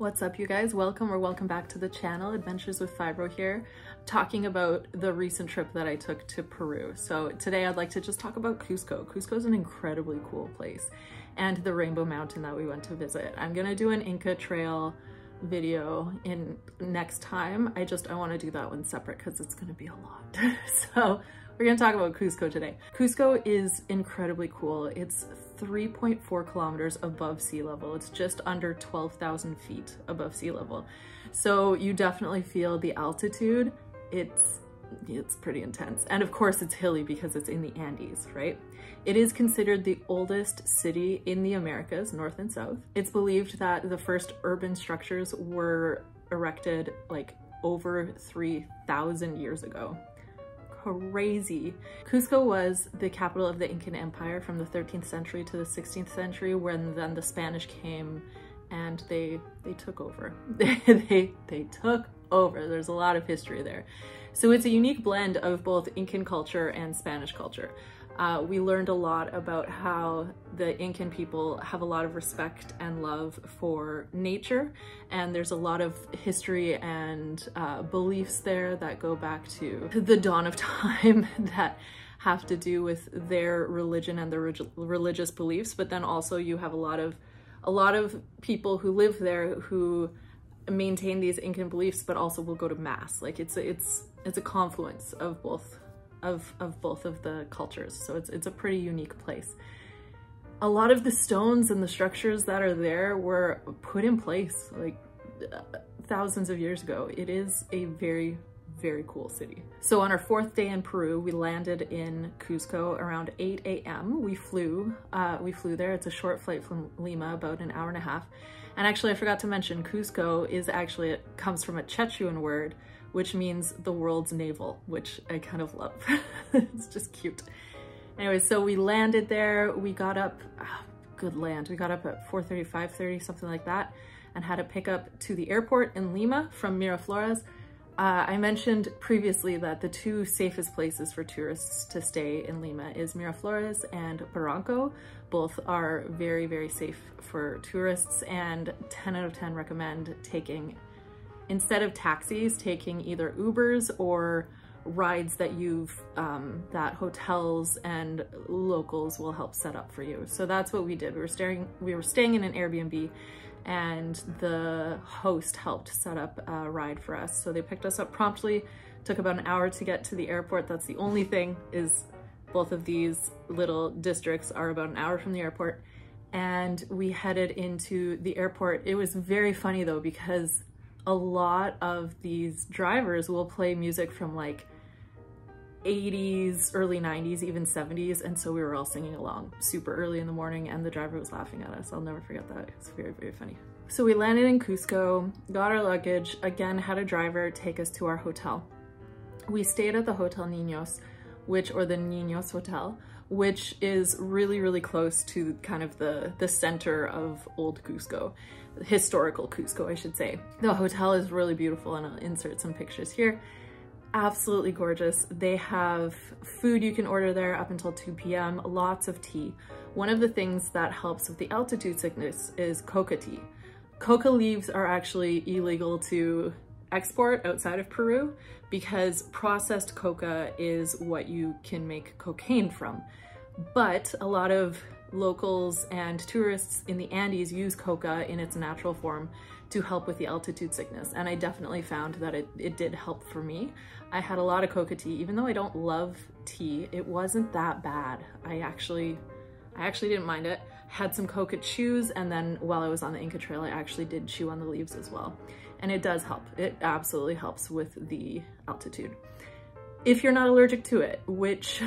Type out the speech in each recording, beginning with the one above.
What's up, you guys? Welcome back to the channel. Adventures with Fibro here, talking about the recent trip that I took to Peru. So today I'd like to just talk about Cusco. Cusco is an incredibly cool place, and the Rainbow Mountain that we went to visit. I'm gonna do an Inca Trail video in next time. I want to do that one separate because it's gonna be a lot. So we're gonna talk about Cusco today. Cusco is incredibly cool. It's 3.4 kilometers above sea level. It's just under 12,000 feet above sea level. So you definitely feel the altitude. It's pretty intense. And of course it's hilly because it's in the Andes, right? It is considered the oldest city in the Americas, north and south. It's believed that the first urban structures were erected like over 3,000 years ago. Crazy. Cusco was the capital of the Incan Empire from the 13th century to the 16th century, when then the Spanish came and they took over. they took over. There's a lot of history there. So it's a unique blend of both Incan culture and Spanish culture. We learned a lot about how the Incan people have a lot of respect and love for nature, and there's a lot of history and beliefs there that go back to the dawn of time that have to do with their religion and their religious beliefs. But then also you have a lot of people who live there who maintain these Incan beliefs, but also will go to mass. Like it's a confluence of both of the cultures. So it's a pretty unique place. A lot of the stones and the structures that are there were put in place like thousands of years ago. It is a very, very cool city. So on our fourth day in Peru, we landed in Cusco around 8 a.m. We flew there. It's a short flight from Lima, about an hour and a half. And actually, I forgot to mention, Cusco it comes from a Quechuan word, which means the world's navel, which I kind of love. It's just cute. Anyway, so we landed there. We got up, good land. We got up at 4:30, 5:30, something like that, and had a pickup to the airport in Lima from Miraflores. I mentioned previously that the two safest places for tourists to stay in Lima is Miraflores and Barranco. Both are very, very safe for tourists, and 10 out of 10 recommend instead of taxis, taking either Ubers or rides that that hotels and locals will help set up for you. So that's what we did. We were staying in an Airbnb, and the host helped set up a ride for us. So they picked us up promptly. Took about an hour to get to the airport. That's the only thing, is both of these little districts are about an hour from the airport. And we headed into the airport. It was very funny though, because a lot of these drivers will play music from like 80s, early 90s, even 70s. And so we were all singing along super early in the morning, and the driver was laughing at us. I'll never forget that. It's very, very funny. So we landed in Cusco, got our luggage, again, had a driver take us to our hotel. We stayed at the Hotel Ninos, or the Ninos Hotel, which is really, really close to kind of the center of old Cusco, historical Cusco, I should say. The hotel is really beautiful, and I'll insert some pictures here. Absolutely gorgeous. They have food you can order there up until 2 p.m, lots of tea. One of the things that helps with the altitude sickness is coca tea. Coca leaves are actually illegal to export outside of Peru because processed coca is what you can make cocaine from. But a lot of locals and tourists in the Andes use coca in its natural form to help with the altitude sickness. And I definitely found that it did help for me. I had a lot of coca tea. Even though I don't love tea, it wasn't that bad. I actually didn't mind it. Had some coca chews, and then while I was on the Inca Trail, I actually did chew on the leaves as well. And it does help. It absolutely helps with the altitude, if you're not allergic to it, which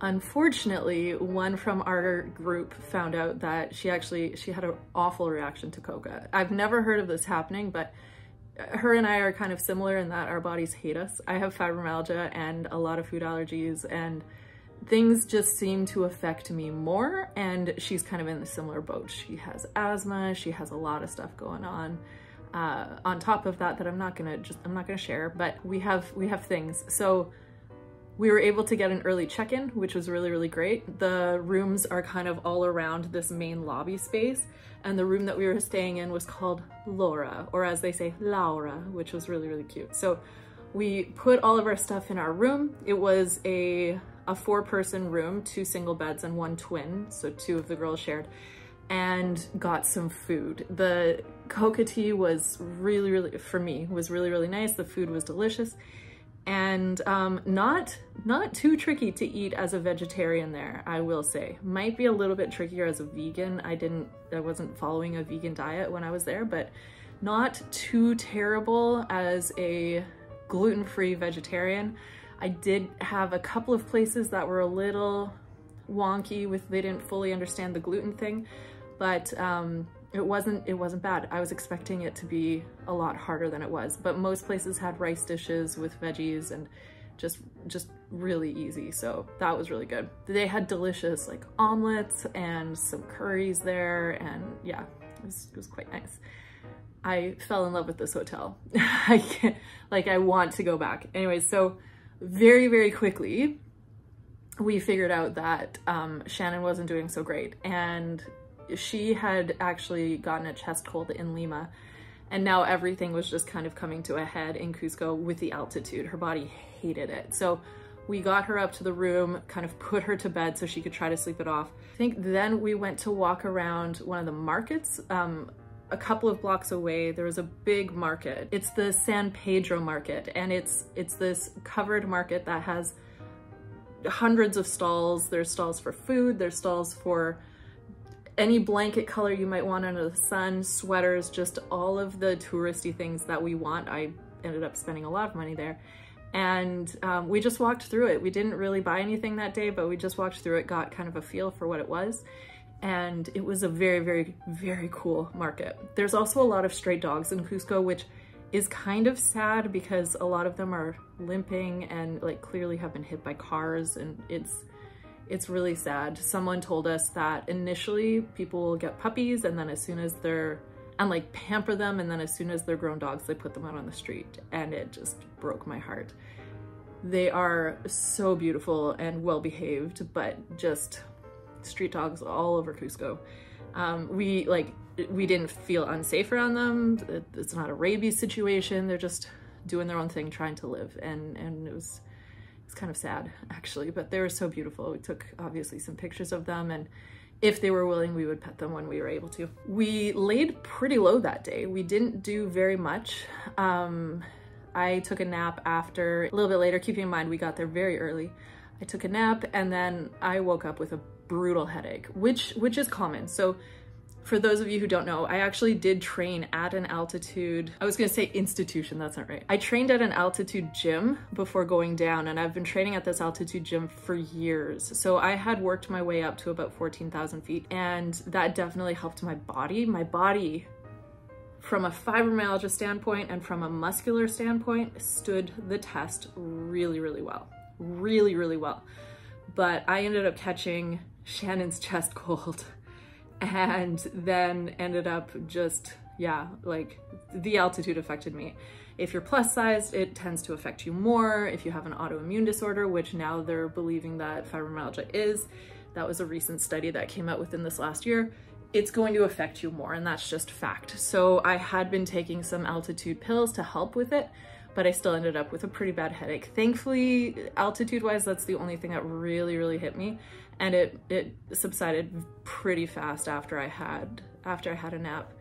unfortunately one from our group found out that she had an awful reaction to coca. I've never heard of this happening, but her and I are kind of similar in that our bodies hate us. I have fibromyalgia and a lot of food allergies, and things just seem to affect me more, and she's kind of in the similar boat. She has asthma, she has a lot of stuff going on top of that I'm not gonna share, but we have things. So We were able to get an early check-in, which was really, really great. The rooms are kind of all around this main lobby space, and the room that we were staying in was called Laura, or as they say, Laura, which was really, really cute. So we put all of our stuff in our room. It was a 4-person room, 2 single beds and 1 twin, so 2 of the girls shared, and got some food. The coca tea was really, really, for me, was really, really nice. The food was delicious. And not too tricky to eat as a vegetarian there, I will say. Might be a little bit trickier as a vegan. I wasn't following a vegan diet when I was there, but not too terrible as a gluten-free vegetarian. I did have a couple of places that were a little wonky with, they didn't fully understand the gluten thing, but it wasn't bad. I was expecting it to be a lot harder than it was, but most places had rice dishes with veggies and just really easy. So that was really good. They had delicious like omelets and some curries there, and yeah, it was quite nice. I fell in love with this hotel. I want to go back. Anyways, so very, very quickly, we figured out that Shannon wasn't doing so great, and she had actually gotten a chest cold in Lima, and now everything was just kind of coming to a head in Cusco with the altitude. Her body hated it. So we got her up to the room, kind of put her to bed so she could try to sleep it off. I think then we went to walk around one of the markets. A couple of blocks away, there was a big market. It's the San Pedro market, and it's this covered market that has hundreds of stalls. There's stalls for food, there's stalls for any blanket color you might want under the sun, sweaters, just all of the touristy things that we want. I ended up spending a lot of money there. And we just walked through it. We didn't really buy anything that day, but we just walked through it, got kind of a feel for what it was. And it was a very, very, very cool market. There's also a lot of stray dogs in Cusco, which is kind of sad because a lot of them are limping and like clearly have been hit by cars, and it's really sad. Someone told us that initially people will get puppies, and then as soon as like pamper them, and then as soon as they're grown dogs, they put them out on the street, and it just broke my heart. They are so beautiful and well behaved, but just street dogs all over Cusco. We didn't feel unsafe around them. It's not a rabies situation. They're just doing their own thing, trying to live, and it's kind of sad actually, but they were so beautiful. We took obviously some pictures of them, and if they were willing, we would pet them when we were able to. We laid pretty low that day. We didn't do very much. I took a nap after, a little bit later, keeping in mind we got there very early. I took a nap, and then I woke up with a brutal headache, which is common. So for those of you who don't know, I actually did train at an altitude, I was gonna say institution, that's not right. I trained at an altitude gym before going down, and I've been training at this altitude gym for years. So I had worked my way up to about 14,000 feet, and that definitely helped my body. My body, from a fibromyalgia standpoint and from a muscular standpoint, stood the test really, really well. Really, really well. But I ended up catching Shannon's chest cold, and then ended up just, yeah, like the altitude affected me. If you're plus sized, it tends to affect you more. If you have an autoimmune disorder, which now they're believing that fibromyalgia is, that was a recent study that came out within this last year, it's going to affect you more, and that's just fact. So I had been taking some altitude pills to help with it, but I still ended up with a pretty bad headache. Thankfully, altitude-wise, that's the only thing that really, really hit me, and it subsided pretty fast after I had a nap.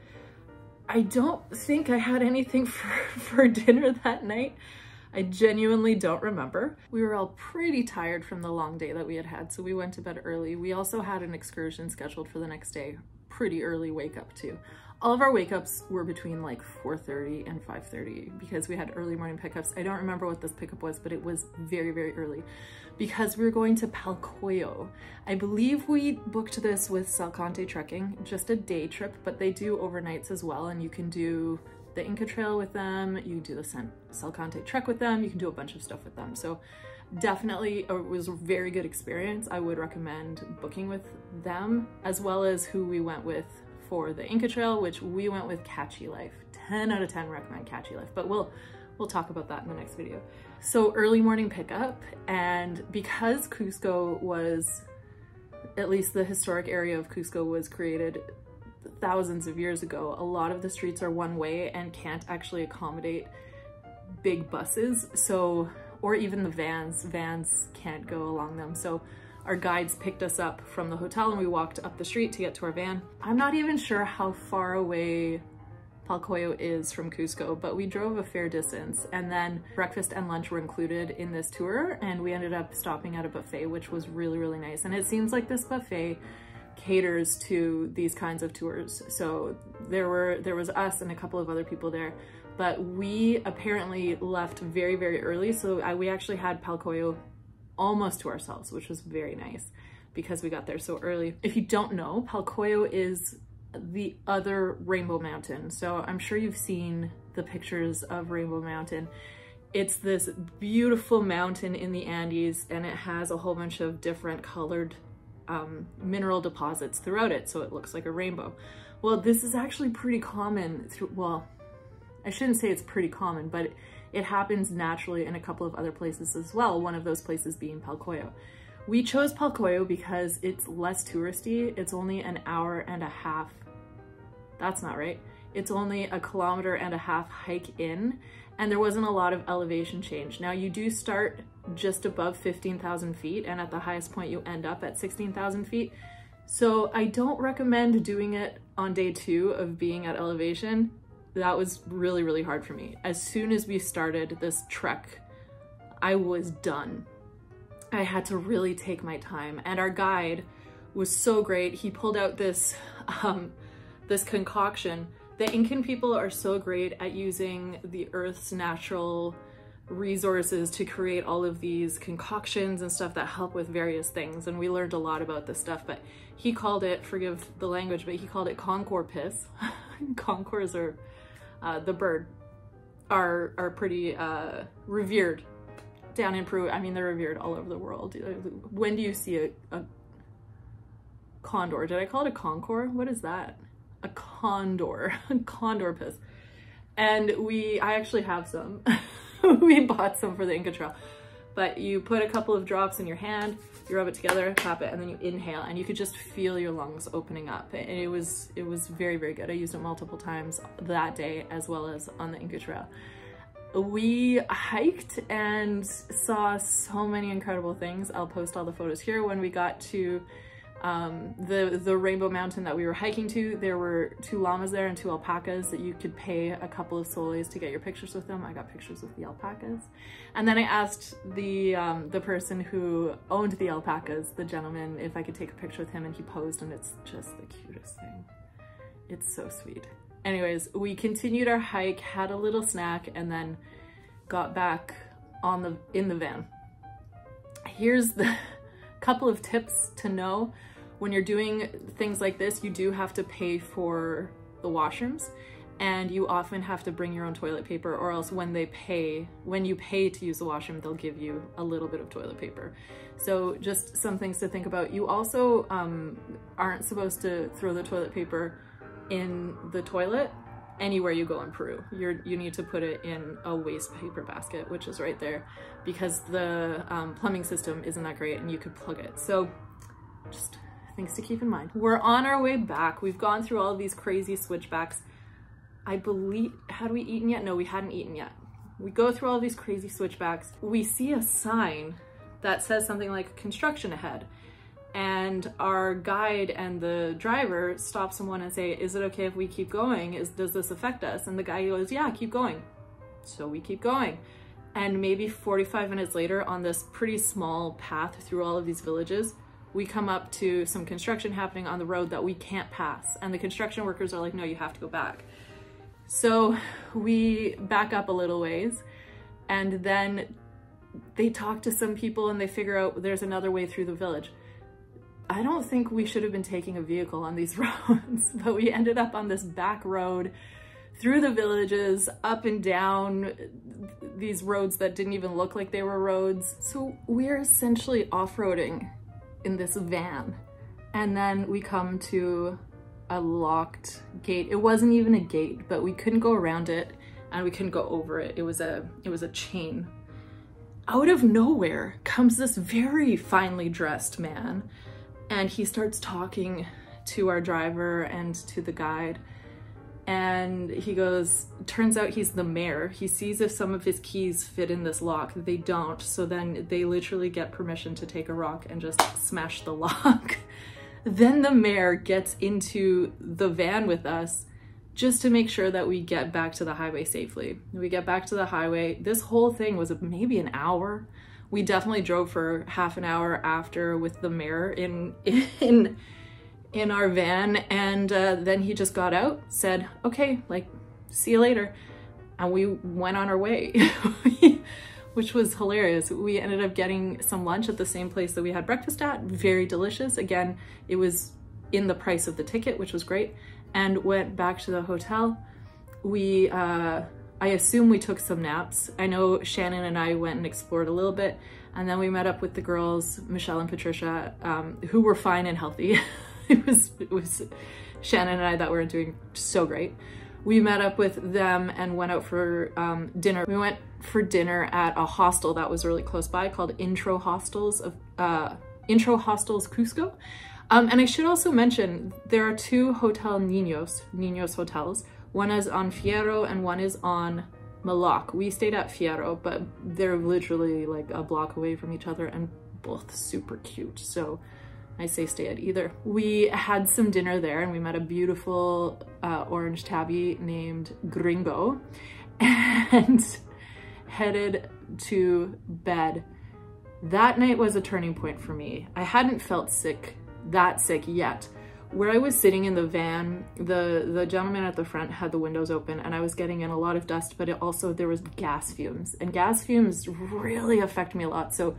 I don't think I had anything for dinner that night. I genuinely don't remember. We were all pretty tired from the long day that we had, so we went to bed early. We also had an excursion scheduled for the next day, pretty early wake up too. All of our wake ups were between like 4:30 and 5:30 because we had early morning pickups. I don't remember what this pickup was, but it was very, very early because we were going to Palcoyo. I believe we booked this with Salcante Trekking, just a day trip, but they do overnights as well, and you can do the Inca Trail with them, you do the Salcante Trek with them, you can do a bunch of stuff with them. So definitely it was a very good experience. I would recommend booking with them, as well as who we went with for the Inca Trail, which we went with Catchy Life. 10 out of 10 recommend Catchy Life, but we'll we'll talk about that in the next video. So early morning pickup, and because Cusco was, at least the historic area of Cusco was created thousands of years ago, a lot of the streets are one way and can't actually accommodate big buses, so, or even the vans can't go along them. So our guides picked us up from the hotel and we walked up the street to get to our van. I'm not even sure how far away Palcoyo is from Cusco, but we drove a fair distance, and then breakfast and lunch were included in this tour, and we ended up stopping at a buffet, which was really, really nice. And it seems like this buffet caters to these kinds of tours. So there was us and a couple of other people there, but we apparently left very, very early. So we actually had Palcoyo almost to ourselves, which was very nice because we got there so early. If you don't know, Palcoyo is the other Rainbow Mountain. So I'm sure you've seen the pictures of Rainbow Mountain. It's this beautiful mountain in the Andes, and it has a whole bunch of different colored mineral deposits throughout it, so it looks like a rainbow. Well, this is actually pretty common well, I shouldn't say it's pretty common, but it happens naturally in a couple of other places as well, one of those places being Palcoyo. We chose Palcoyo because it's less touristy. It's only an hour and a half. That's not right. It's only 1.5 kilometers hike in, and there wasn't a lot of elevation change. Now you do start just above 15,000 feet, and at the highest point you end up at 16,000 feet. So I don't recommend doing it on day 2 of being at elevation. That was really, really hard for me. As soon as we started this trek, I was done. I had to really take my time, and our guide was so great. He pulled out this this concoction. The Incan people are so great at using the Earth's natural resources to create all of these concoctions and stuff that help with various things, and we learned a lot about this stuff. But he called it, forgive the language, but he called it concours piss. Concours are the bird are pretty revered down in Peru. I mean, they're revered all over the world. When do you see a condor? Did I call it a concours? What is that? A condor. Condor piss. And I actually have some. We bought some for the Inca Trail. But you put a couple of drops in your hand, you rub it together, tap it, and then you inhale, and you could just feel your lungs opening up. And it was very, very good. I used it multiple times that day as well as on the Inca Trail. We hiked and saw so many incredible things. I'll post all the photos here. When we got to the Rainbow Mountain that we were hiking to, there were 2 llamas there and 2 alpacas that you could pay a couple of soles to get your pictures with them. I got pictures with the alpacas. And then I asked the person who owned the alpacas, the gentleman, if I could take a picture with him, and he posed, and it's just the cutest thing. It's so sweet. Anyways, we continued our hike, had a little snack, and then got back in the van. Here's the couple of tips to know. When you're doing things like this, you do have to pay for the washrooms, and you often have to bring your own toilet paper, or else when you pay to use the washroom, they'll give you a little bit of toilet paper. So just some things to think about. You also aren't supposed to throw the toilet paper in the toilet anywhere you go in Peru. You need to put it in a waste paper basket, which is right there, because the plumbing system isn't that great and you could plug it. So just things to keep in mind. We're on our way back. We've gone through all of these crazy switchbacks. I believe, had we eaten yet? No, we hadn't eaten yet. We go through all these crazy switchbacks. We see a sign that says something like construction ahead. And our guide and the driver stop someone and say, is it okay if we keep going? Does this affect us? And the guy goes, yeah, keep going. So we keep going. And maybe 45 minutes later, on this pretty small path through all of these villages, we come up to some construction happening on the road that we can't pass. And the construction workers are like, no, you have to go back. So we back up a little ways, and then they talk to some people and they figure out there's another way through the village. I don't think we should have been taking a vehicle on these roads, but we ended up on this back road through the villages, up and down these roads that didn't even look like they were roads. So we're essentially off-roading in this van. And then we come to a locked gate. It wasn't even a gate, but we couldn't go around it. and we couldn't go over it. It was a chain. Out of nowhere comes this very finely dressed man, and he starts talking to our driver and to the guide. And he goes, turns out he's the mayor. He sees if some of his keys fit in this lock. They don't. So then they literally get permission to take a rock and just smash the lock. Then the mayor gets into the van with us just to make sure that we get back to the highway safely. We get back to the highway. This whole thing was maybe an hour. We definitely drove for half an hour after with the mayor in our van, and then he just got out, said, okay, like, see you later. And we went on our way, which was hilarious. We ended up getting some lunch at the same place that we had breakfast at. Very delicious. Again, it was in the price of the ticket, which was great. And went back to the hotel. We, I assume we took some naps. I know Shannon and I went and explored a little bit, and then we met up with the girls, Michelle and Patricia, who were fine and healthy. It was Shannon and I that were doing so great. We met up with them and went out for dinner. We went for dinner at a hostel that was really close by called Intro Hostels Cusco. And I should also mention, there are two Hotel Ninos hotels. One is on Fierro and one is on Malak. We stayed at Fierro, but they're literally like a block away from each other and both super cute. So I say stay at either. We had some dinner there and we met a beautiful orange tabby named Gringo and headed to bed. That night was a turning point for me. I hadn't felt that sick yet. Where I was sitting in the van, the gentleman at the front had the windows open and I was getting in a lot of dust, but there was gas fumes, and gas fumes really affect me a lot. So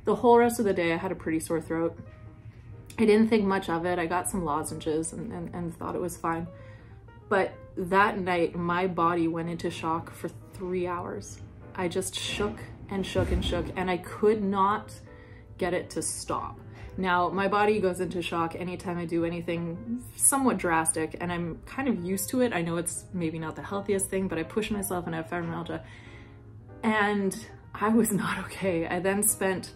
the whole rest of the day I had a pretty sore throat. I didn't think much of it. I got some lozenges and thought it was fine. But that night, my body went into shock for 3 hours. I just shook and shook and shook, and I could not get it to stop. Now, my body goes into shock anytime I do anything somewhat drastic, and I'm kind of used to it. I know it's maybe not the healthiest thing, but I push myself and I have fibromyalgia. And I was not okay. I then spent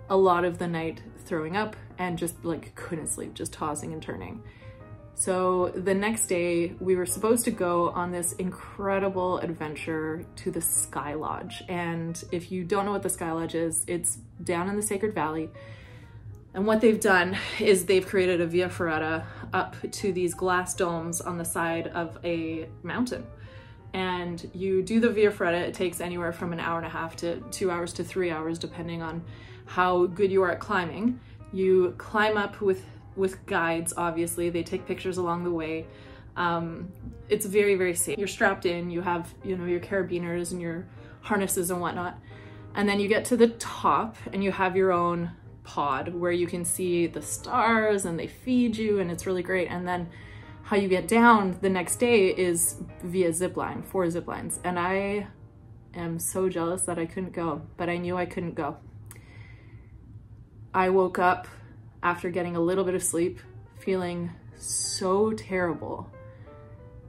a lot of the night throwing up and just like couldn't sleep, just tossing and turning. So the next day we were supposed to go on this incredible adventure to the Skylodge. And if you don't know what the Skylodge is, it's down in the Sacred Valley. And what they've done is they've created a via ferrata up to these glass domes on the side of a mountain. And you do the via ferrata. It takes anywhere from an hour and a half to 2 hours to 3 hours, depending on how good you are at climbing. You climb up with guides, obviously. They take pictures along the way. It's very, very safe. You're strapped in, you have, your carabiners and your harnesses and whatnot. And then you get to the top and you have your own pod where you can see the stars and they feed you, and it's really great. And then how you get down the next day is via zipline, 4 ziplines. And I am so jealous that I couldn't go, but I knew I couldn't go. I woke up after getting a little bit of sleep, feeling so terrible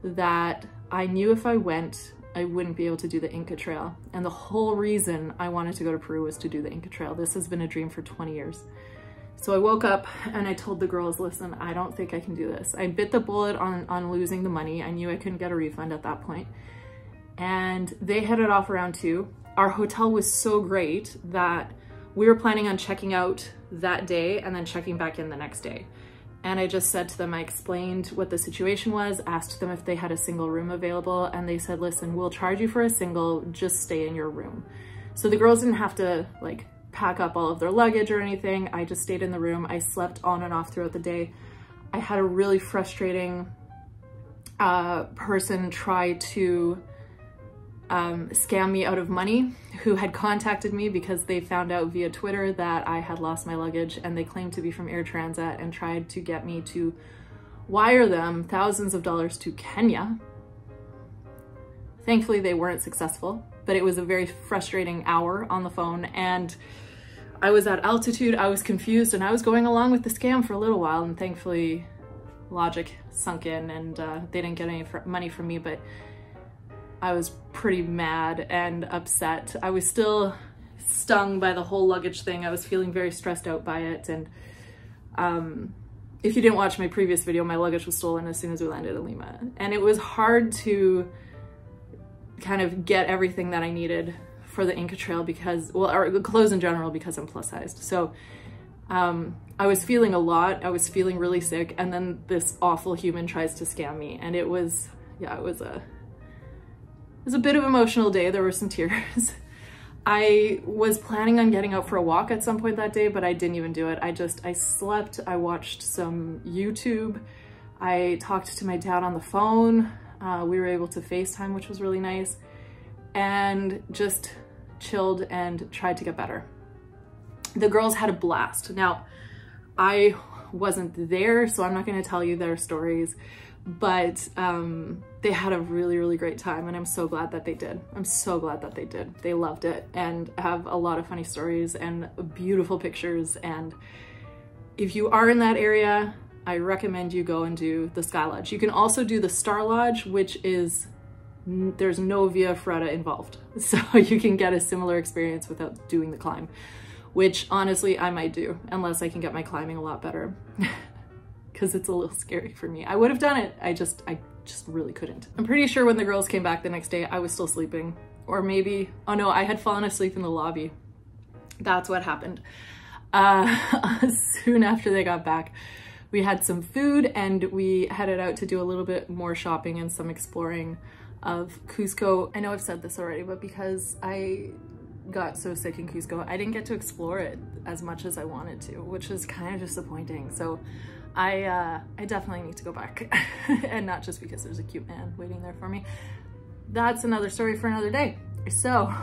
that I knew if I went, I wouldn't be able to do the Inca Trail. And the whole reason I wanted to go to Peru was to do the Inca Trail. This has been a dream for 20 years. So I woke up and I told the girls, listen, I don't think I can do this. I bit the bullet on losing the money. I knew I couldn't get a refund at that point. And they headed off around 2. Our hotel was so great that we were planning on checking out that day and then checking back in the next day. And I just said to them, I explained what the situation was, asked them if they had a single room available, and they said, listen, we'll charge you for a single, just stay in your room. So the girls didn't have to like pack up all of their luggage or anything. I just stayed in the room. I slept on and off throughout the day. I had a really frustrating person try to scam me out of money, who had contacted me because they found out via Twitter that I had lost my luggage, and they claimed to be from Air Transat and tried to get me to wire them thousands of dollars to Kenya. Thankfully, they weren't successful, but it was a very frustrating hour on the phone, and I was at altitude, I was confused, and I was going along with the scam for a little while, and thankfully logic sunk in and they didn't get any money from me. But I was pretty mad and upset. I was still stung by the whole luggage thing. I was feeling very stressed out by it. And if you didn't watch my previous video, my luggage was stolen as soon as we landed in Lima. And it was hard to kind of get everything that I needed for the Inca Trail because, well, or the clothes in general, because I'm plus sized. So I was feeling a lot. I was feeling really sick. And then this awful human tries to scam me. And it was, yeah, it was a bit of an emotional day. There were some tears. I was planning on getting out for a walk at some point that day, but I didn't even do it. I slept, I watched some YouTube, I talked to my dad on the phone, we were able to FaceTime, which was really nice, and just chilled and tried to get better. The girls had a blast. Now, I wasn't there, so I'm not gonna tell you their stories, but they had a really, really great time, and I'm so glad that they did. I'm so glad that they did. They loved it and have a lot of funny stories and beautiful pictures. And if you are in that area, I recommend you go and do the Skylodge. You can also do the Star Lodge, which is, there's no Via Ferrata involved. So you can get a similar experience without doing the climb, which honestly I might do, unless I can get my climbing a lot better. Because it's a little scary for me. I would have done it, I just really couldn't. I'm pretty sure when the girls came back the next day, I was still sleeping. Or maybe, oh no, I had fallen asleep in the lobby. That's what happened. Soon after they got back, we had some food and we headed out to do a little bit more shopping and some exploring of Cusco. I know I've said this already, but because I got so sick in Cusco, I didn't get to explore it as much as I wanted to, which is kind of disappointing. So I definitely need to go back and not just because there's a cute man waiting there for me. That's another story for another day. So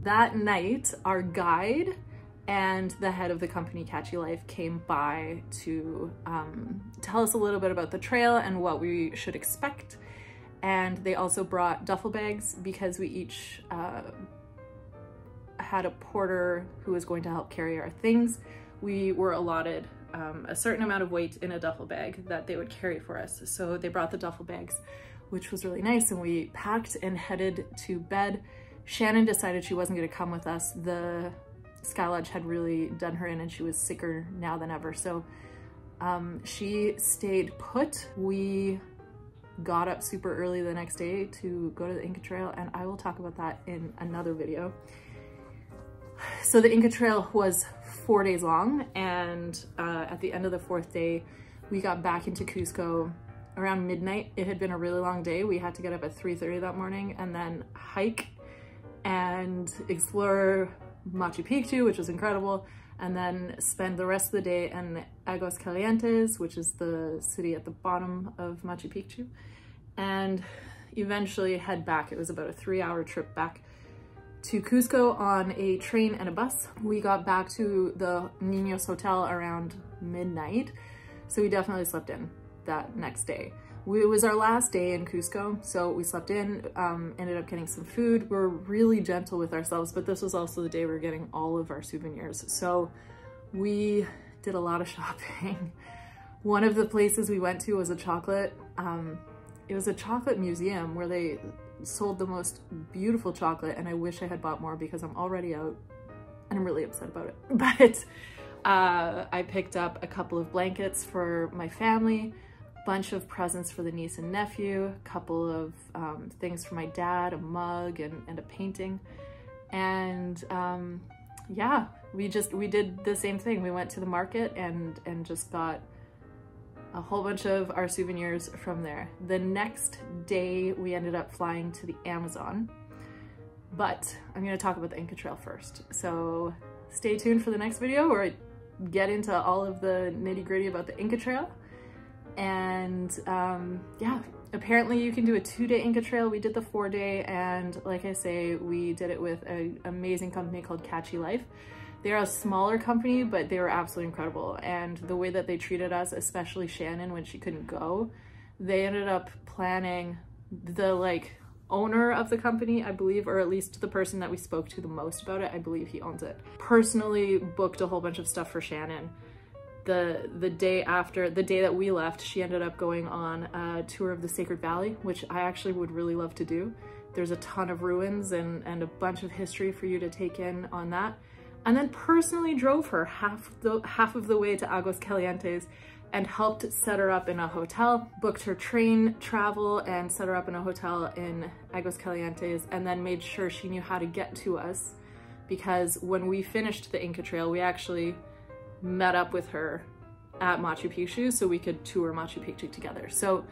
that night, our guide and the head of the company, Catchy Life, came by to tell us a little bit about the trail and what we should expect. And they also brought duffel bags because we each had a porter who was going to help carry our things. We were allotted a certain amount of weight in a duffel bag that they would carry for us. So they brought the duffel bags, which was really nice. And we packed and headed to bed. Shannon decided she wasn't gonna come with us. The Skylodge had really done her in and she was sicker now than ever. So she stayed put. We got up super early the next day to go to the Inca Trail, and I will talk about that in another video. So the Inca Trail was 4 days long, and at the end of the 4th day, we got back into Cusco around midnight. It had been a really long day. We had to get up at 3:30 that morning and then hike and explore Machu Picchu, which was incredible, and then spend the rest of the day in Aguascalientes, which is the city at the bottom of Machu Picchu, and eventually head back. It was about a 3-hour trip back to Cusco on a train and a bus. We got back to the Ninos Hotel around midnight, so we definitely slept in that next day. It was our last day in Cusco, so we slept in, ended up getting some food. We were really gentle with ourselves, but this was also the day we were getting all of our souvenirs. So we did a lot of shopping. One of the places we went to was a chocolate, it was a chocolate museum where they sold the most beautiful chocolate, and I wish I had bought more because I'm already out and I'm really upset about it. But I picked up a couple of blankets for my family, bunch of presents for the niece and nephew, a couple of things for my dad, a mug and a painting. And yeah, we did the same thing. We went to the market and just got a whole bunch of our souvenirs from there. The next day we ended up flying to the Amazon, but I'm gonna talk about the Inca Trail first. So stay tuned for the next video where I get into all of the nitty-gritty about the Inca Trail. And yeah, apparently you can do a 2-day Inca Trail. We did the 4-day, and like I say, we did it with an amazing company called Catchy Life. They're a smaller company, but they were absolutely incredible. And the way that they treated us, especially Shannon when she couldn't go, they ended up planning, the owner of the company, I believe, or at least the person that we spoke to the most about it, I believe he owns it, personally booked a whole bunch of stuff for Shannon. The day after, the day that we left, she ended up going on a tour of the Sacred Valley, which I actually would really love to do. There's a ton of ruins and a bunch of history for you to take in on that. And then personally drove her half of the way to Aguascalientes and helped set her up in a hotel, booked her train travel and set her up in a hotel in Aguascalientes, and then made sure she knew how to get to us, because when we finished the Inca Trail, we actually met up with her at Machu Picchu so we could tour Machu Picchu together. So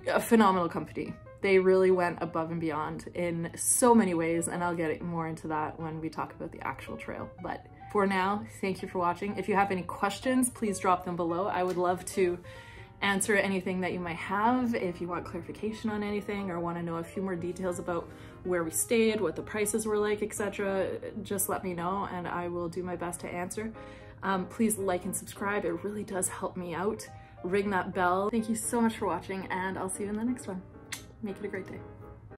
a phenomenal company. They really went above and beyond in so many ways, and I'll get more into that when we talk about the actual trail. But for now, thank you for watching. If you have any questions, please drop them below. I would love to answer anything that you might have. If you want clarification on anything or want to know a few more details about where we stayed, what the prices were like, etc., just let me know and I will do my best to answer. Please like and subscribe. It really does help me out. Ring that bell. Thank you so much for watching, and I'll see you in the next one. Make it a great day.